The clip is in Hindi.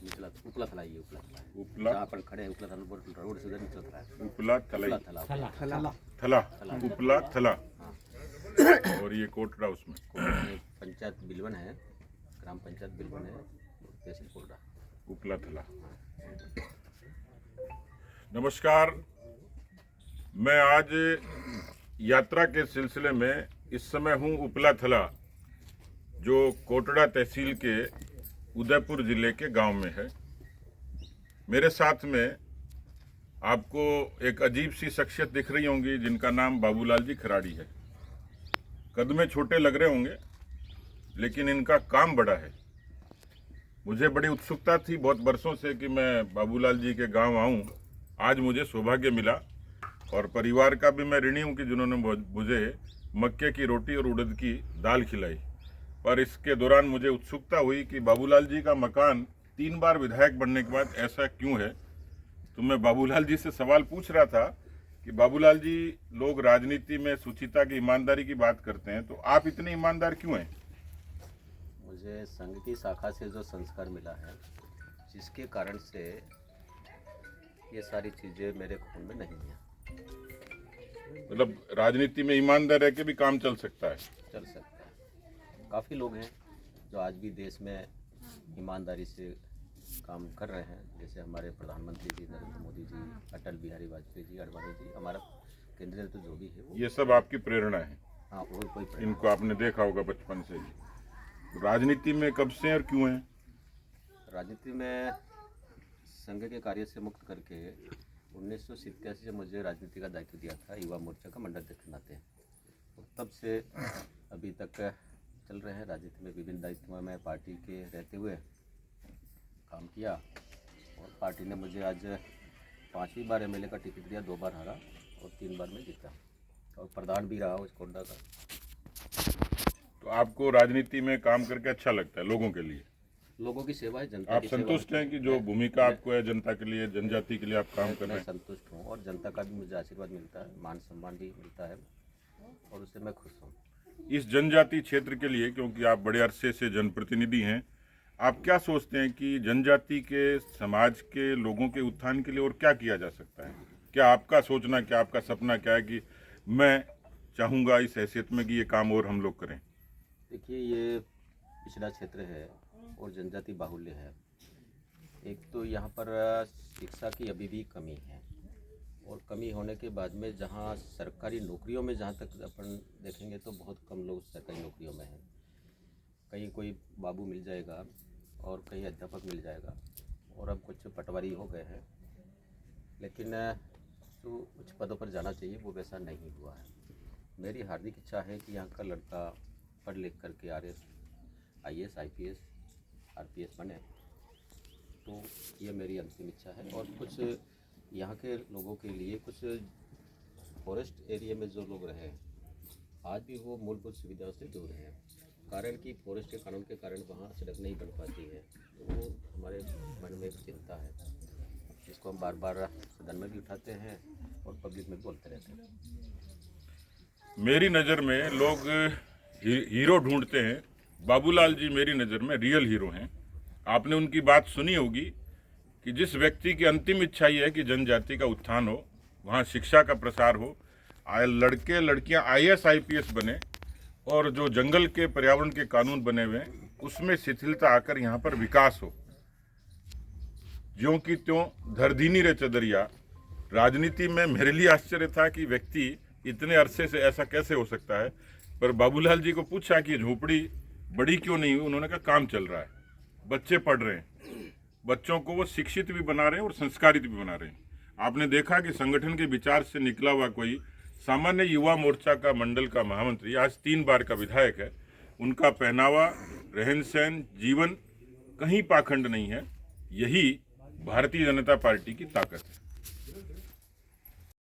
निचला उपला थला ये उपला थला उपला जहाँ अपन खड़े हैं उपला थला रोड से उधर निचला थला उपला थलाई थला थला थला उपला थला और ये कोटड़ा उसमें पंचायत बिलवन है, ग्राम पंचायत बिलवन है, तहसील कोटड़ा उपला थला। नमस्कार, मैं आज यात्रा के सिलसिले में इस समय हूँ उपला थला, जो कोटड़ा तहसील के उदयपुर जिले के गांव में है। मेरे साथ में आपको एक अजीब सी शख्सियत दिख रही होंगी जिनका नाम बाबूलाल जी खराड़ी है। कद में छोटे लग रहे होंगे लेकिन इनका काम बड़ा है। मुझे बड़ी उत्सुकता थी बहुत वर्षों से कि मैं बाबूलाल जी के गांव आऊं। आज मुझे सौभाग्य मिला और परिवार का भी मैं ऋणी हूं कि जिन्होंने मुझे मक्के की रोटी और उड़द की दाल खिलाई। पर इसके दौरान मुझे उत्सुकता हुई कि बाबूलाल जी का मकान 3 बार विधायक बनने के बाद ऐसा क्यों है। तो मैं बाबूलाल जी से सवाल पूछ रहा था कि बाबूलाल जी, लोग राजनीति में सुचिता की ईमानदारी की बात करते हैं, तो आप इतने ईमानदार क्यों हैं? मुझे संघ की शाखा से जो संस्कार मिला है, जिसके कारण से ये सारी चीज़ें मेरे खून में नहीं है। मतलब राजनीति में ईमानदार रह के भी काम चल सकता है? चल सकता है। काफ़ी लोग हैं जो आज भी देश में ईमानदारी से काम कर रहे हैं, जैसे हमारे प्रधानमंत्री जी नरेंद्र मोदी जी, अटल बिहारी वाजपेयी जी, अडवाणी जी, हमारा केंद्रीय नेतृत्व जो भी है वो। ये सब आपकी प्रेरणा है? हाँ, और कोई प्रेरणा। इनको आपने देखा होगा बचपन से ही। राजनीति में कब से और क्यों है? राजनीति में संघ के कार्य से मुक्त करके 1987 से मुझे राजनीति का दायित्व दिया था, युवा मोर्चा का मंडल अध्यक्ष नाते। और तब से अभी तक चल रहे हैं राजनीति में। विभिन्न दायित्वों में पार्टी के रहते हुए काम किया और पार्टी ने मुझे आज 5वीं बार एमएलए का टिकट दिया, 2 बार हारा और 3 बार में जीता और प्रधान भी रहा उस कोंडा का। तो आपको राजनीति में काम करके अच्छा लगता है? लोगों के लिए, लोगों की सेवा है, जनता आप की सेवा संतुष्ट हैं कि जो भूमिका आपको है जनता के लिए, जनजाति के लिए आप काम कर रहे मैं हैं? संतुष्ट हूँ और जनता का भी मुझे आशीर्वाद मिलता है, मान सम्मान भी मिलता है और उससे मैं खुश हूँ। इस जनजाति क्षेत्र के लिए, क्योंकि आप बड़े अरसे से जनप्रतिनिधि हैं, आप क्या सोचते हैं कि जनजाति के समाज के लोगों के उत्थान के लिए और क्या किया जा सकता है? क्या आपका सोचना, क्या आपका सपना क्या है कि मैं चाहूँगा इस हैसियत में कि ये काम और हम लोग करें? देखिए, ये पिछड़ा क्षेत्र है और जनजाति बाहुल्य है। एक तो यहाँ पर शिक्षा की अभी भी कमी है और कमी होने के बाद में जहाँ सरकारी नौकरियों में जहाँ तक अपन देखेंगे तो बहुत कम लोग सरकारी नौकरियों में हैं। कहीं कोई बाबू मिल जाएगा और कहीं अध्यापक मिल जाएगा और अब कुछ पटवारी हो गए हैं, लेकिन जो उच्च पदों पर जाना चाहिए वो वैसा नहीं हुआ है। मेरी हार्दिक इच्छा है कि यहाँ का लड़का पढ़ लिख करके RS, IAS, IPS, RPS बने, तो ये मेरी अंतिम इच्छा है। और कुछ यहाँ के लोगों के लिए कुछ फॉरेस्ट एरिया में जो लोग रहे आज भी वो मूलभूत सुविधाओं से दूर हैं, कारण कि फॉरेस्ट के कानून के कारण वहाँ सड़क नहीं बन पाती है। तो वो हमारे मन में एक चिंता है, जिसको हम बार बार सदन में भी उठाते हैं और पब्लिक में भी बोलते रहते हैं। मेरी नज़र में लोग हीरो ढूंढते हैं, बाबूलाल जी मेरी नज़र में रियल हीरो हैं। आपने उनकी बात सुनी होगी कि जिस व्यक्ति की अंतिम इच्छा ये है कि जनजाति का उत्थान हो, वहाँ शिक्षा का प्रसार हो, लड़के लड़कियाँ IAS IPS बने और जो जंगल के पर्यावरण के कानून बने हुए हैं उसमें शिथिलता आकर यहाँ पर विकास हो। ज्यों की त्यों धरधीनी रे चदरिया। राजनीति में मेरे लिए आश्चर्य था कि व्यक्ति इतने अरसे से ऐसा कैसे हो सकता है, पर बाबूलाल जी को पूछा कि झोपड़ी बड़ी क्यों नहीं हुई, उन्होंने कहा काम चल रहा है, बच्चे पढ़ रहे हैं, बच्चों को वो शिक्षित भी बना रहे हैं और संस्कारित भी बना रहे हैं। आपने देखा कि संगठन के विचार से निकला हुआ कोई सामान्य युवा मोर्चा का मंडल का महामंत्री आज 3 बार का विधायक है। उनका पहनावा, रहन सहन, जीवन कहीं पाखंड नहीं है। यही भारतीय जनता पार्टी की ताकत है।